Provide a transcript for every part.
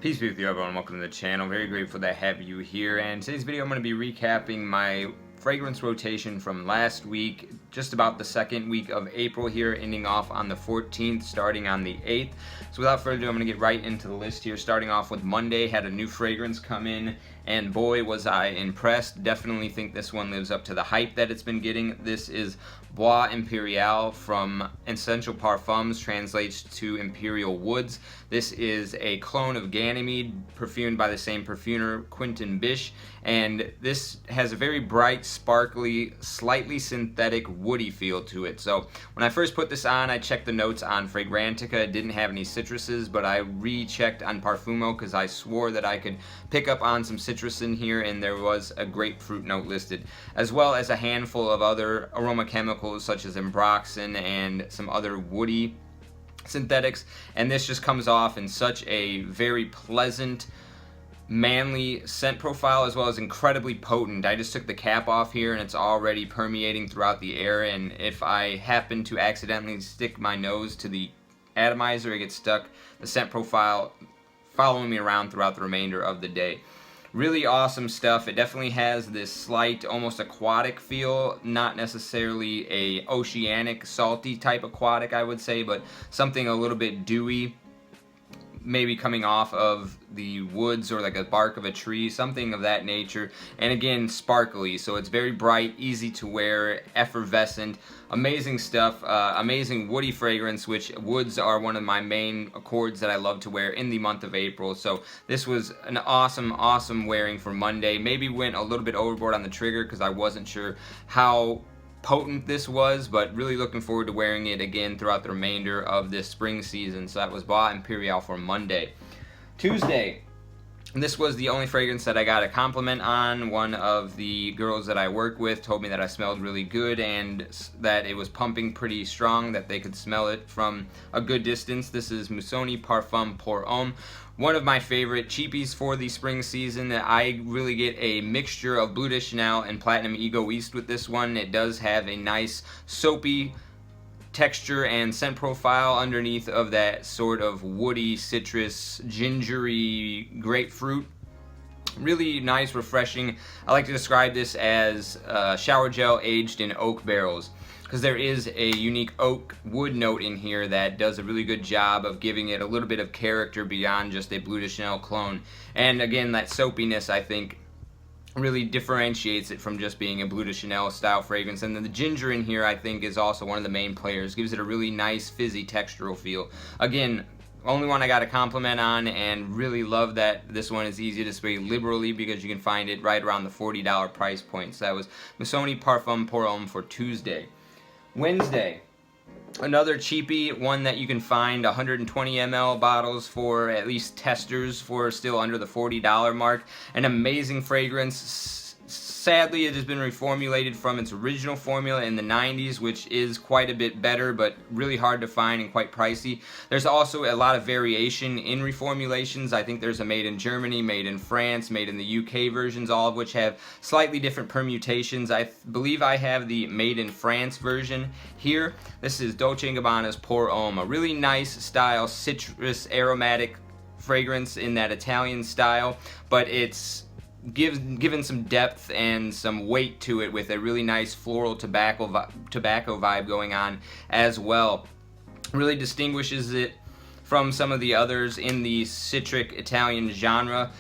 Peace be with you, everyone. Welcome to the channel. Very grateful to have you here. And today's video, I'm going to be recapping my fragrance rotation from last week, just about the second week of April here, ending off on the 14th, starting on the 8th. So without further ado, I'm going to get right into the list here. Starting off with Monday, had a new fragrance come in, and boy was I impressed. Definitely think this one lives up to the hype that it's been getting. This is Bois Imperial from Essential Parfums, translates to Imperial Woods. This is a clone of Ganymede, perfumed by the same perfumer, Quentin Bish, and this has a very bright, sparkly, slightly synthetic, woody feel to it. So when I first put this on, I checked the notes on Fragrantica. It didn't have any citruses, but I rechecked on Parfumo because I swore that I could pick up on some citrus in here, and there was a grapefruit note listed, as well as a handful of other aroma chemicals such as ambroxan and some other woody synthetics. And this just comes off in such a very pleasant, manly scent profile, as well as incredibly potent. I just took the cap off here and it's already permeating throughout the air, and if I happen to accidentally stick my nose to the atomizer, it gets stuck. The scent profile following me around throughout the remainder of the day. Really awesome stuff. It definitely has this slight, almost aquatic feel, not necessarily a oceanic, salty type aquatic, I would say, but something a little bit dewy, maybe coming off of the woods or like a bark of a tree, something of that nature. And again, sparkly, so it's very bright, easy to wear, effervescent, amazing stuff. Amazing woody fragrance, which woods are one of my main accords that I love to wear in the month of April. So this was an awesome wearing for Monday. Maybe went a little bit overboard on the trigger because I wasn't sure how potent this was, but really looking forward to wearing it again throughout the remainder of this spring season. So that was Bois Imperial for Monday. Tuesday, this was the only fragrance that I got a compliment on. One of the girls that I work with told me that I smelled really good and that it was pumping pretty strong, that they could smell it from a good distance. This is Missoni Parfum pour Homme. One of my favorite cheapies for the spring season. I really get a mixture of Bleu de Chanel and Platinum Egoiste with this one. It does have a nice soapy texture and scent profile underneath of that sort of woody, citrus, gingery, grapefruit. Really nice, refreshing. I like to describe this as shower gel aged in oak barrels, because there is a unique oak wood note in here that does a really good job of giving it a little bit of character beyond just a Bleu de Chanel clone. And again, that soapiness, I think, really differentiates it from just being a Bleu de Chanel style fragrance. And then the ginger in here, I think, is also one of the main players. Gives it a really nice, fizzy, textural feel. Again, only one I got a compliment on, and really love that this one is easy to spray liberally because you can find it right around the $40 price point. So that was Missoni Parfum pour Homme for Tuesday. Wednesday, another cheapie, one that you can find 120 ml bottles for, at least testers, for still under the $40 mark. An amazing fragrance. Sadly, it has been reformulated from its original formula in the 90s, which is quite a bit better, but really hard to find and quite pricey. There's also a lot of variation in reformulations. I think there's a made in Germany, made in France, made in the UK versions, all of which have slightly different permutations. I believe I have the made in France version here. This is Dolce & Gabbana's Pour Homme, a really nice style, citrus, aromatic fragrance in that Italian style, but it's given some depth and some weight to it with a really nice floral tobacco vibe going on as well. Really distinguishes it from some of the others in the citric Italian genre,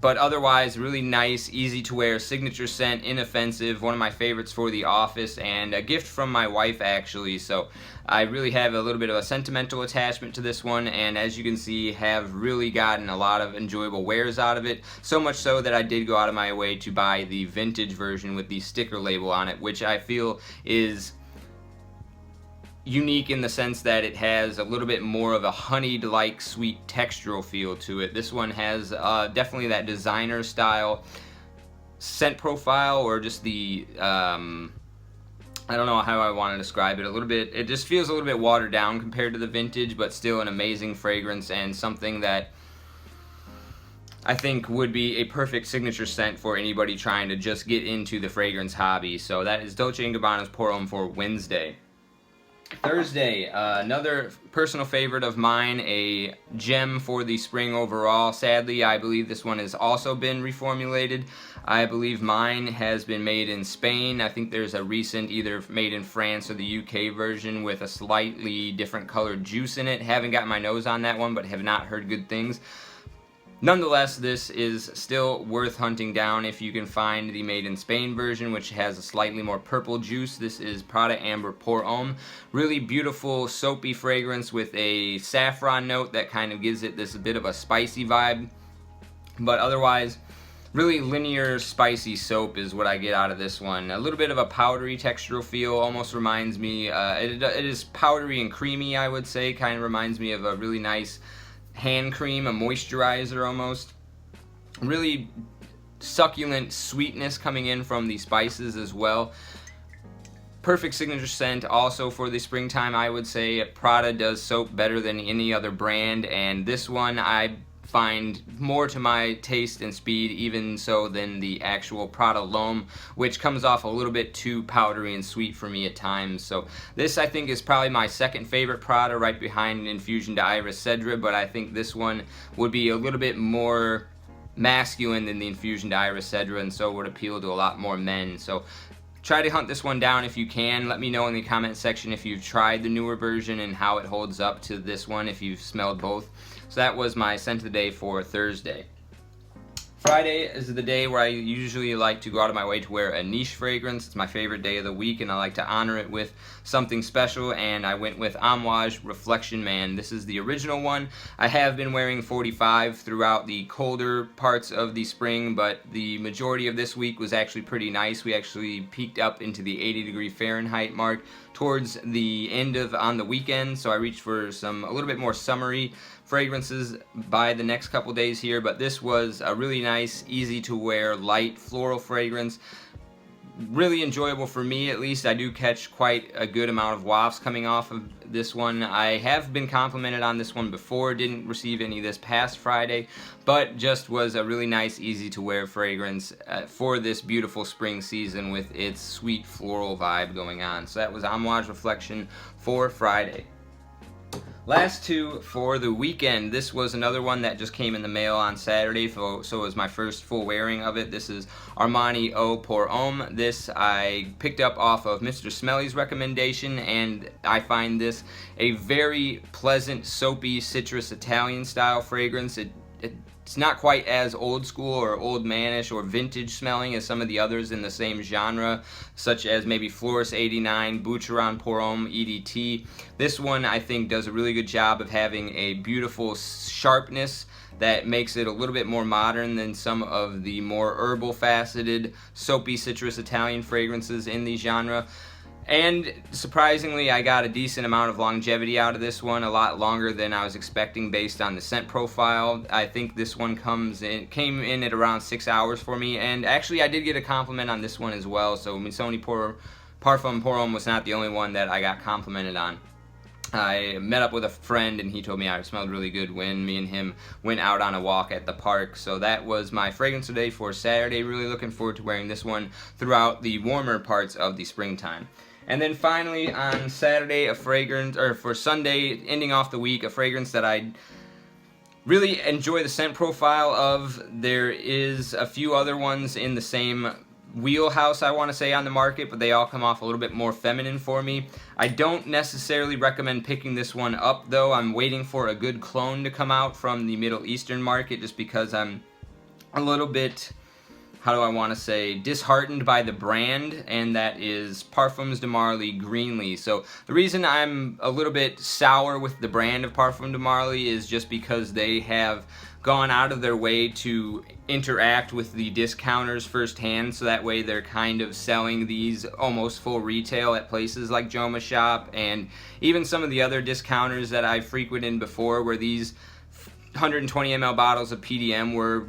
but otherwise really nice, easy to wear, signature scent, inoffensive, one of my favorites for the office, and a gift from my wife actually. So I really have a little bit of a sentimental attachment to this one, and as you can see, have really gotten a lot of enjoyable wears out of it. So much so that I did go out of my way to buy the vintage version with the sticker label on it, which I feel is unique in the sense that it has a little bit more of a honeyed-like sweet textural feel to it. This one has definitely that designer style scent profile, or just the I don't know how I want to describe it. A little bit, it just feels a little bit watered down compared to the vintage, but still an amazing fragrance and something that I think would be a perfect signature scent for anybody trying to just get into the fragrance hobby. So that is Dolce & Gabbana's Pour Homme for Wednesday. Thursday, another personal favorite of mine, a gem for the spring overall. Sadly, I believe this one has also been reformulated. I believe mine has been made in Spain. I think there's a recent either made in France or the UK version with a slightly different colored juice in it. Haven't got my nose on that one, but have not heard good things. Nonetheless, this is still worth hunting down if you can find the made in Spain version, which has a slightly more purple juice. This is Prada Amber Pour Homme. Really beautiful soapy fragrance with a saffron note that kind of gives it this bit of a spicy vibe. But otherwise, really linear spicy soap is what I get out of this one. A little bit of a powdery textural feel, almost reminds me, it is powdery and creamy, I would say. Kind of reminds me of a really nice hand cream, a moisturizer almost. Really succulent sweetness coming in from the spices as well. Perfect signature scent also for the springtime, I would say. Prada does soap better than any other brand, and this one I find more to my taste and speed even so than the actual Prada L'Homme, which comes off a little bit too powdery and sweet for me at times. So this I think is probably my second favorite Prada, right behind Infusion d'Iris Cedra, but I think this one would be a little bit more masculine than the Infusion d'Iris Cedra, and so would appeal to a lot more men. So try to hunt this one down if you can. Let me know in the comment section if you've tried the newer version and how it holds up to this one, if you've smelled both. So that was my scent of the day for Thursday. Friday is the day where I usually like to go out of my way to wear a niche fragrance. It's my favorite day of the week, and I like to honor it with something special, and I went with Amouage Reflection Man. This is the original one. I have been wearing 45 throughout the colder parts of the spring, but the majority of this week was actually pretty nice. We actually peaked up into the 80-degree Fahrenheit mark towards the end of on the weekend, so I reached for some a little bit more summery fragrances by the next couple days here, but this was a really nice, easy to wear, light floral fragrance. Really enjoyable for me, at least. I do catch quite a good amount of wafts coming off of this one. I have been complimented on this one before, didn't receive any this past Friday, but just was a really nice, easy to wear fragrance for this beautiful spring season with its sweet floral vibe going on. So that was Amouage Reflection for Friday. Last two for the weekend. This was another one that just came in the mail on Saturday, so it was my first full wearing of it. This is Armani Eau Pour Homme. This I picked up off of Mr. Smelly's recommendation, and I find this a very pleasant, soapy, citrus Italian style fragrance. It's not quite as old school or old manish or vintage smelling as some of the others in the same genre, such as maybe Florist 89, Boucheron Pour Homme, EDT. This one I think does a really good job of having a beautiful sharpness that makes it a little bit more modern than some of the more herbal faceted, soapy citrus Italian fragrances in the genre. And surprisingly, I got a decent amount of longevity out of this one, a lot longer than I was expecting based on the scent profile. I think this one came in at around 6 hours for me, and actually I did get a compliment on this one as well, so Missoni Parfum Pour Homme was not the only one that I got complimented on. I met up with a friend and he told me I smelled really good when me and him went out on a walk at the park. So that was my fragrance today for Saturday. Really looking forward to wearing this one throughout the warmer parts of the springtime. And then finally on Saturday, a fragrance, or for Sunday, ending off the week, a fragrance that I really enjoy the scent profile of. There is a few other ones in the same wheelhouse, I want to say, on the market, but they all come off a little bit more feminine for me. I don't necessarily recommend picking this one up, though. I'm waiting for a good clone to come out from the Middle Eastern market just because I'm a little bit, how do I want to say, disheartened by the brand, and that is Parfums de Marly Greenley. So the reason I'm a little bit sour with the brand of Parfum de Marly is just because they have gone out of their way to interact with the discounters firsthand, so that way they're kind of selling these almost full retail at places like Joma Shop and even some of the other discounters that I've frequented before, where these 120 ml bottles of PDM were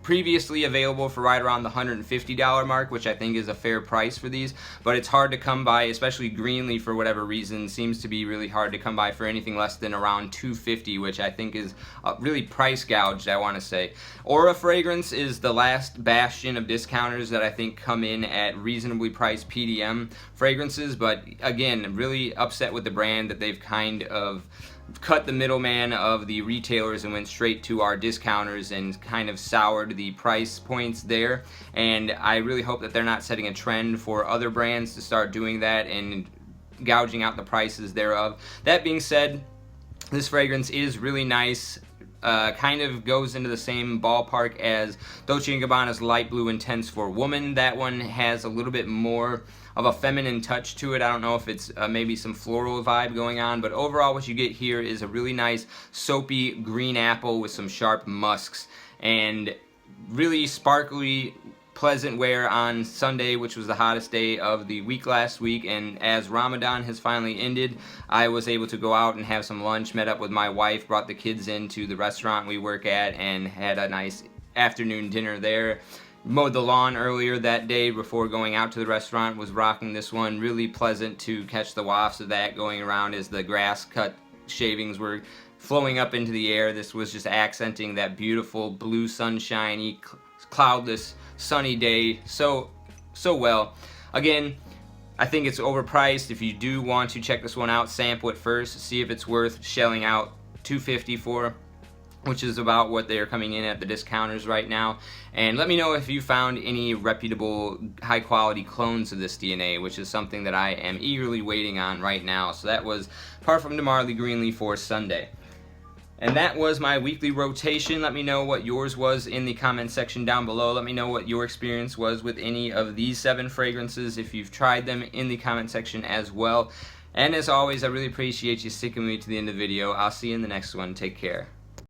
previously available for right around the $150 mark, which I think is a fair price for these, but it's hard to come by, especially Greenley for whatever reason seems to be really hard to come by for anything less than around $250, which I think is really price gouged, I want to say. Aura Fragrance is the last bastion of discounters that I think come in at reasonably priced PDM fragrances, but again, really upset with the brand that they've kind of cut the middleman of the retailers and went straight to our discounters and kind of soured the price points there. And I really hope that they're not setting a trend for other brands to start doing that and gouging out the prices thereof. That being said, this fragrance is really nice. Kind of goes into the same ballpark as Dolce & Gabbana's Light Blue Intense for Woman. That one has a little bit more of a feminine touch to it. I don't know if it's maybe some floral vibe going on, but overall what you get here is a really nice soapy green apple with some sharp musks, and really sparkly, pleasant wear on Sunday, which was the hottest day of the week last week. And as Ramadan has finally ended, I was able to go out and have some lunch, met up with my wife, brought the kids into the restaurant we work at, and had a nice afternoon dinner there. Mowed the lawn earlier that day before going out to the restaurant, was rocking this one. Really pleasant to catch the wafts of that going around as the grass cut shavings were flowing up into the air. This was just accenting that beautiful blue sunshiny, cloudless, sunny day so well. Again, I think it's overpriced. If you do want to check this one out, sample it first, see if it's worth shelling out $250 for, which is about what they're coming in at the discounters right now. And let me know if you found any reputable, high-quality clones of this DNA, which is something that I am eagerly waiting on right now. So that was Parfum de Marly Greenley for Sunday. And that was my weekly rotation. Let me know what yours was in the comment section down below. Let me know what your experience was with any of these 7 fragrances, if you've tried them, in the comment section as well. And as always, I really appreciate you sticking with me to the end of the video. I'll see you in the next one. Take care.